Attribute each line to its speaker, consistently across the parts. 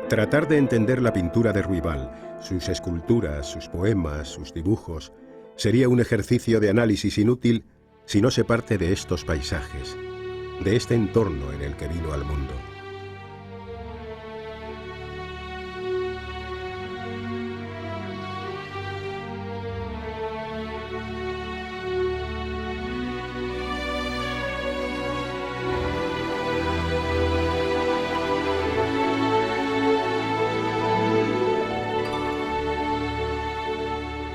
Speaker 1: Tratar de entender la pintura de Ruibal, sus esculturas, sus poemas, sus dibujos, sería un ejercicio de análisis inútil si no se parte de estos paisajes, de este entorno en el que vino al mundo.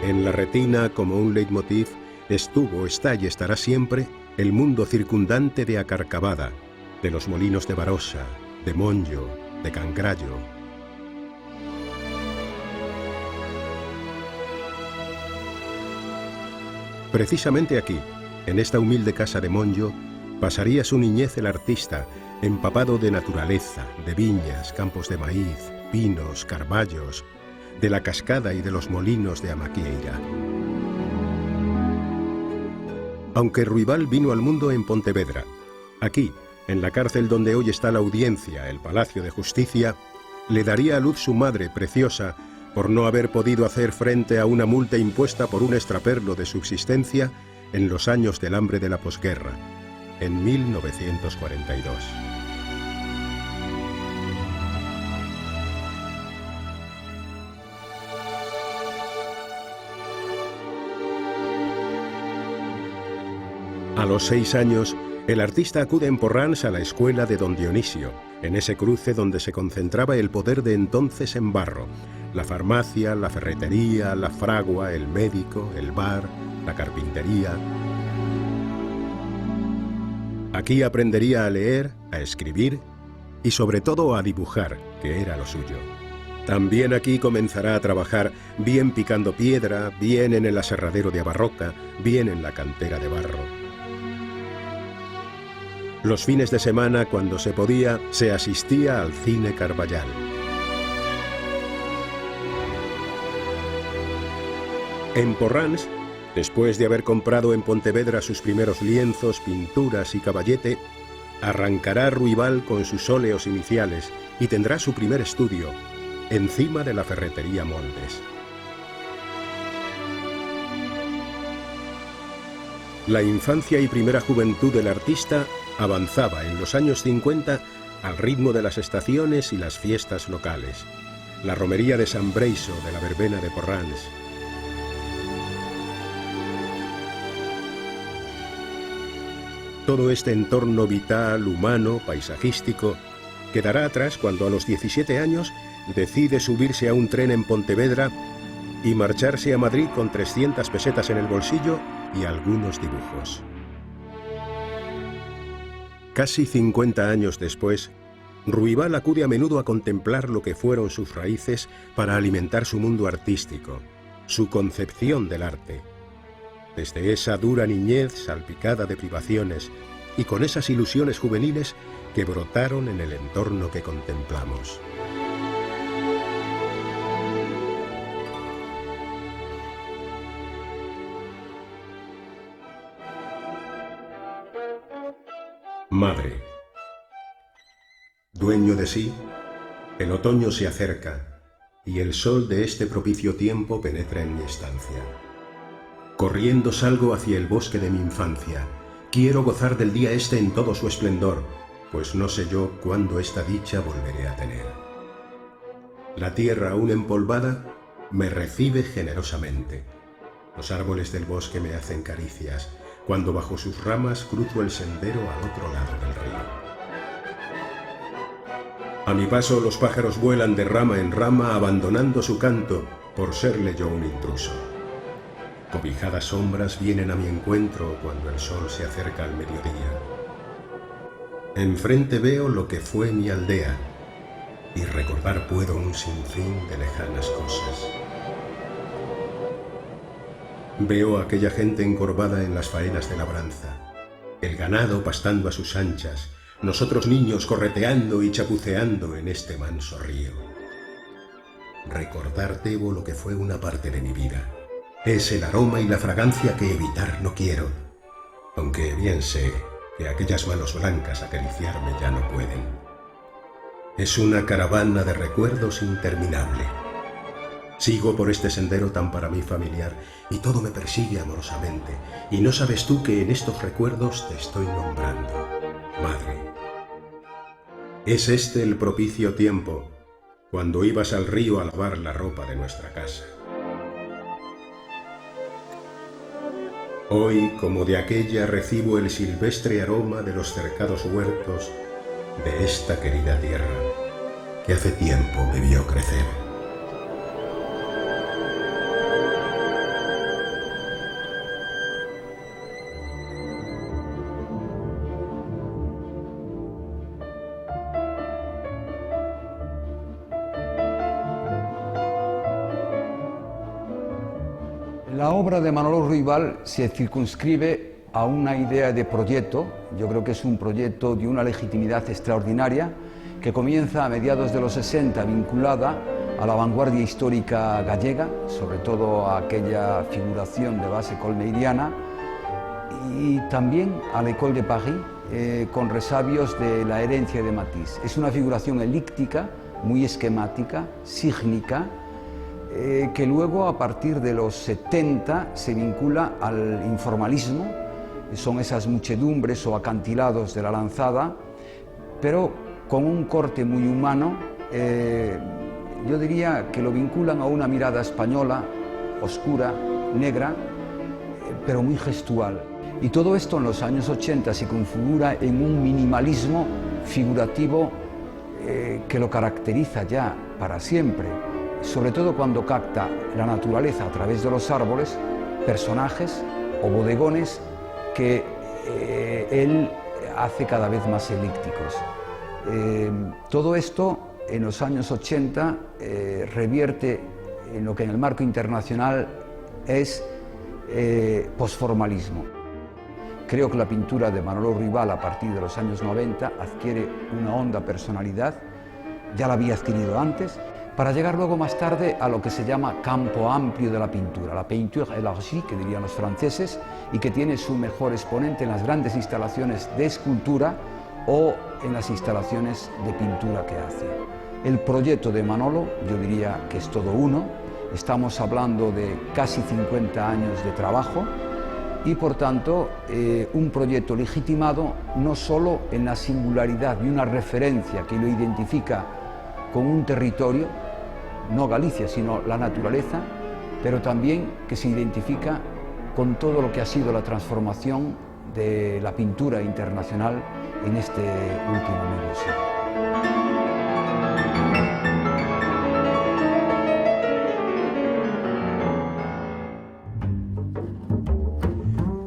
Speaker 1: En la retina, como un leitmotiv, estuvo, está y estará siempre el mundo circundante de Acarcabada, de los molinos de Barossa, de Monjo, de Cangrallo. Precisamente aquí, en esta humilde casa de Monjo, pasaría su niñez el artista, empapado de naturaleza, de viñas, campos de maíz, pinos, carballos, de la cascada y de los molinos de Amaquieira. Aunque Ruibal vino al mundo en Pontevedra, aquí, en la cárcel donde hoy está la Audiencia, el Palacio de Justicia, le daría a luz su madre preciosa por no haber podido hacer frente a una multa impuesta por un extraperlo de subsistencia en los años del hambre de la posguerra, en 1942. A los 6 años, el artista acude en Porrans a la escuela de don Dionisio, en ese cruce donde se concentraba el poder de entonces en Barro, la farmacia, la ferretería, la fragua, el médico, el bar, la carpintería. Aquí aprendería a leer, a escribir y sobre todo a dibujar, que era lo suyo. También aquí comenzará a trabajar, bien picando piedra, bien en el aserradero de Abarroca, bien en la cantera de barro. Los fines de semana, cuando se podía, se asistía al cine Carballal. En Porrans, después de haber comprado en Pontevedra sus primeros lienzos, pinturas y caballete, arrancará Ruibal con sus óleos iniciales y tendrá su primer estudio, encima de la ferretería Moldes. La infancia y primera juventud del artista avanzaba en los años 50 al ritmo de las estaciones y las fiestas locales. La romería de San Breiso de la verbena de Porrans. Todo este entorno vital, humano, paisajístico, quedará atrás cuando a los 17 años decide subirse a un tren en Pontevedra y marcharse a Madrid con 300 pesetas en el bolsillo y algunos dibujos. Casi 50 años después, Ruibal acude a menudo a contemplar lo que fueron sus raíces para alimentar su mundo artístico, su concepción del arte. Desde esa dura niñez salpicada de privaciones y con esas ilusiones juveniles que brotaron en el entorno que contemplamos. Madre. Dueño de sí, el otoño se acerca y el sol de este propicio tiempo penetra en mi estancia. Corriendo salgo hacia el bosque de mi infancia. Quiero gozar del día este en todo su esplendor, pues no sé yo cuándo esta dicha volveré a tener. La tierra aún empolvada me recibe generosamente. Los árboles del bosque me hacen caricias, cuando bajo sus ramas cruzo el sendero al otro lado del río. A mi paso los pájaros vuelan de rama en rama abandonando su canto por serle yo un intruso. Cobijadas sombras vienen a mi encuentro cuando el sol se acerca al mediodía. Enfrente veo lo que fue mi aldea y recordar puedo un sinfín de lejanas cosas. Veo a aquella gente encorvada en las faenas de labranza, el ganado pastando a sus anchas, nosotros niños correteando y chapuceando en este manso río. Recordar debo lo que fue una parte de mi vida. Es el aroma y la fragancia que evitar no quiero, aunque bien sé que aquellas manos blancas acariciarme ya no pueden. Es una caravana de recuerdos interminable. Sigo por este sendero tan para mí familiar y todo me persigue amorosamente. Y no sabes tú que en estos recuerdos te estoy nombrando, madre. Es este el propicio tiempo, cuando ibas al río a lavar la ropa de nuestra casa. Hoy, como de aquella, recibo el silvestre aroma de los cercados huertos de esta querida tierra, que hace tiempo me vio crecer.
Speaker 2: La obra de Manolo Ruibal se circunscribe a una idea de proyecto. Yo creo que es un proyecto de una legitimidad extraordinaria que comienza a mediados de los 60, vinculada a la vanguardia histórica gallega, sobre todo a aquella figuración de base colmeiriana, y también a la École de Paris, con resabios de la herencia de Matisse. Es una figuración elíptica, muy esquemática, sígnica, que luego, a partir de los 70, se vincula al informalismo. Son esas muchedumbres o acantilados de la lanzada, pero con un corte muy humano. Yo diría que lo vinculan a una mirada española, oscura, negra, pero muy gestual. Y todo esto en los años 80 se configura en un minimalismo figurativo que lo caracteriza ya para siempre, sobre todo cuando capta la naturaleza a través de los árboles, personajes o bodegones que él hace cada vez más elípticos. Todo esto en los años 80 revierte en lo que en el marco internacional es posformalismo. Creo que la pintura de Manolo Ruibal a partir de los años 90 adquiere una honda personalidad, ya la había adquirido antes, para llegar luego más tarde a lo que se llama campo amplio de la pintura, la peinture élargie, que dirían los franceses, y que tiene su mejor exponente en las grandes instalaciones de escultura o en las instalaciones de pintura que hace. El proyecto de Manolo, yo diría que es todo uno. Estamos hablando de casi 50 años de trabajo y, por tanto, un proyecto legitimado no solo en la singularidad de una referencia que lo identifica con un territorio, no Galicia, sino la naturaleza, pero también que se identifica con todo lo que ha sido la transformación de la pintura internacional en este último medio siglo.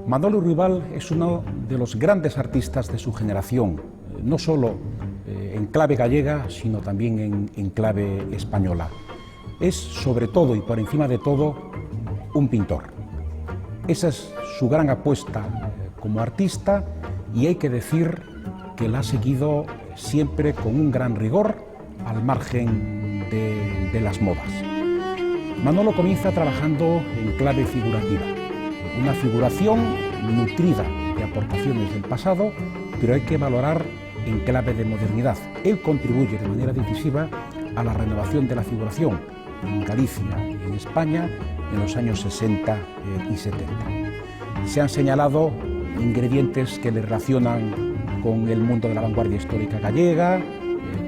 Speaker 3: Manolo Ruibal es uno de los grandes artistas de su generación, no solo en clave gallega, sino también en clave española. Es, sobre todo y por encima de todo, un pintor. Esa es su gran apuesta como artista, y hay que decir que la ha seguido siempre con un gran rigor, al margen de las modas. Manolo comienza trabajando en clave figurativa, una figuración nutrida de aportaciones del pasado, pero hay que valorar en clave de modernidad. Él contribuye de manera decisiva a la renovación de la figuración en Galicia y en España en los años 60 y 70. Se han señalado ingredientes que le relacionan con el mundo de la vanguardia histórica gallega,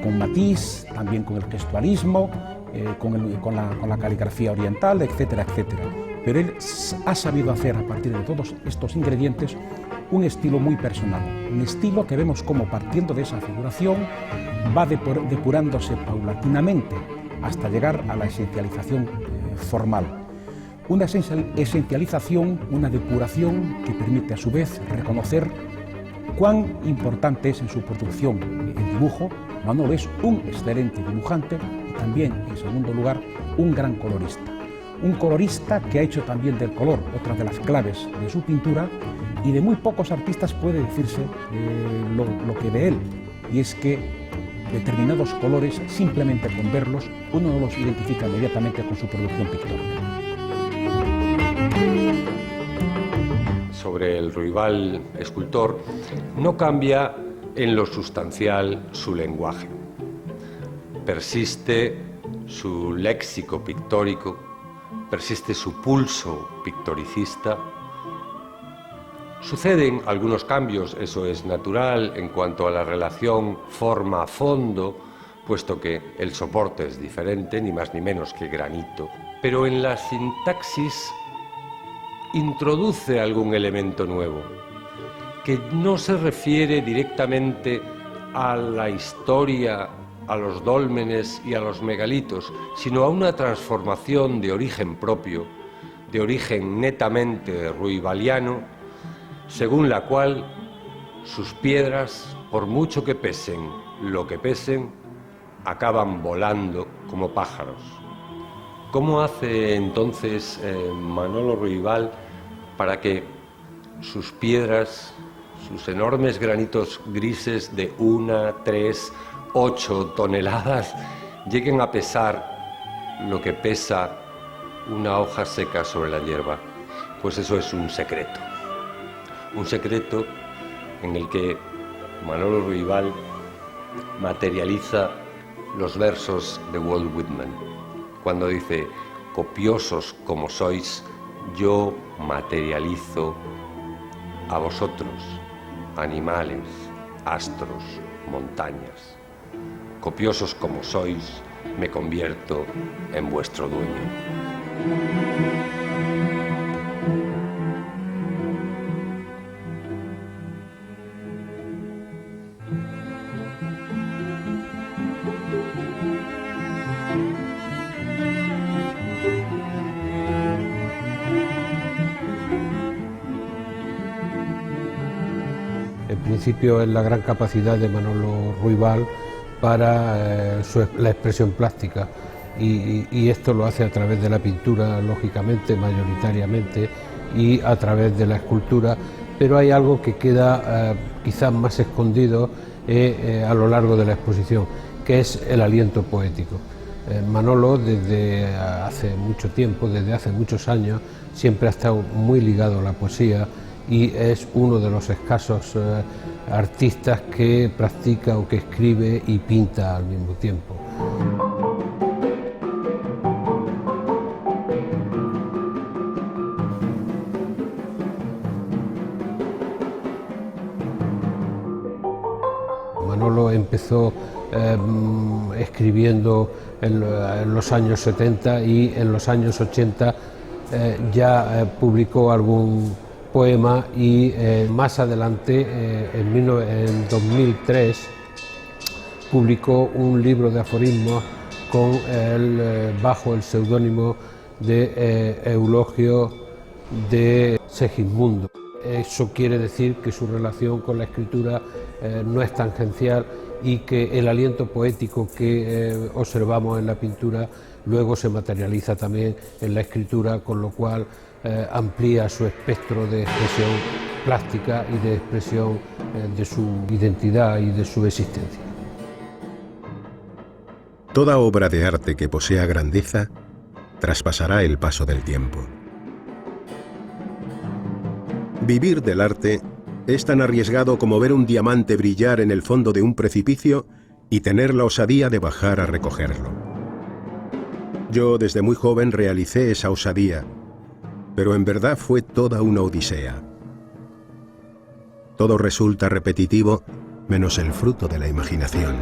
Speaker 3: con Matisse, también con el gestualismo, con la caligrafía oriental, etcétera, etcétera. Pero él ha sabido hacer, a partir de todos estos ingredientes, un estilo muy personal, un estilo que vemos como, partiendo de esa figuración, va depurándose paulatinamente hasta llegar a la esencialización formal. Una esencialización, una depuración que permite a su vez reconocer cuán importante es en su producción el dibujo. Manolo es un excelente dibujante y también, en segundo lugar, un gran colorista. Un colorista que ha hecho también del color otra de las claves de su pintura, y de muy pocos artistas puede decirse lo que de él, y es que determinados colores, simplemente con verlos, uno no los identifica inmediatamente con su producción pictórica.
Speaker 4: Sobre el Ruibal escultor, no cambia en lo sustancial su lenguaje. persiste su léxico pictórico, persiste su pulso pictoricista. Suceden algunos cambios, eso es natural, en cuanto a la relación forma-fondo, puesto que el soporte es diferente, ni más ni menos que granito. Pero en la sintaxis introduce algún elemento nuevo, que no se refiere directamente a la historia, a los dólmenes y a los megalitos, sino a una transformación de origen propio, de origen netamente ruibaliano, según la cual sus piedras, por mucho que pesen lo que pesen, acaban volando como pájaros. ¿Cómo hace entonces Manolo Ruibal para que sus piedras, sus enormes granitos grises de 1, 3, 8 toneladas, lleguen a pesar lo que pesa una hoja seca sobre la hierba? Pues eso es un secreto en el que Manolo Ruibal materializa los versos de Walt Whitman, cuando dice: copiosos como sois, yo materializo a vosotros, animales, astros, montañas. Copiosos como sois, me convierto en vuestro dueño.
Speaker 5: En principio es la gran capacidad de Manolo Ruibal para la expresión plástica y esto lo hace a través de la pintura, lógicamente, mayoritariamente, y a través de la escultura, pero hay algo que queda quizás más escondido a lo largo de la exposición, que es el aliento poético. Manolo desde hace mucho tiempo, desde hace muchos años, siempre ha estado muy ligado a la poesía y es uno de los escasos artistas que practica o que escribe y pinta al mismo tiempo. Manolo empezó escribiendo en los años 70 y en los años 80 ya publicó algún poema y más adelante, en 2003, publicó un libro de aforismos bajo el seudónimo de Eulogio de Segismundo. Eso quiere decir que su relación con la escritura no es tangencial y que el aliento poético que observamos en la pintura luego se materializa también en la escritura, con lo cual amplía su espectro de expresión plástica y de expresión de su identidad y de su existencia.
Speaker 1: Toda obra de arte que posea grandeza traspasará el paso del tiempo. Vivir del arte es tan arriesgado como ver un diamante brillar en el fondo de un precipicio y tener la osadía de bajar a recogerlo. Yo desde muy joven realicé esa osadía, pero en verdad fue toda una odisea. Todo resulta repetitivo menos el fruto de la imaginación.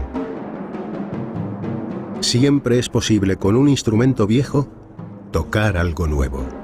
Speaker 1: Siempre es posible con un instrumento viejo tocar algo nuevo.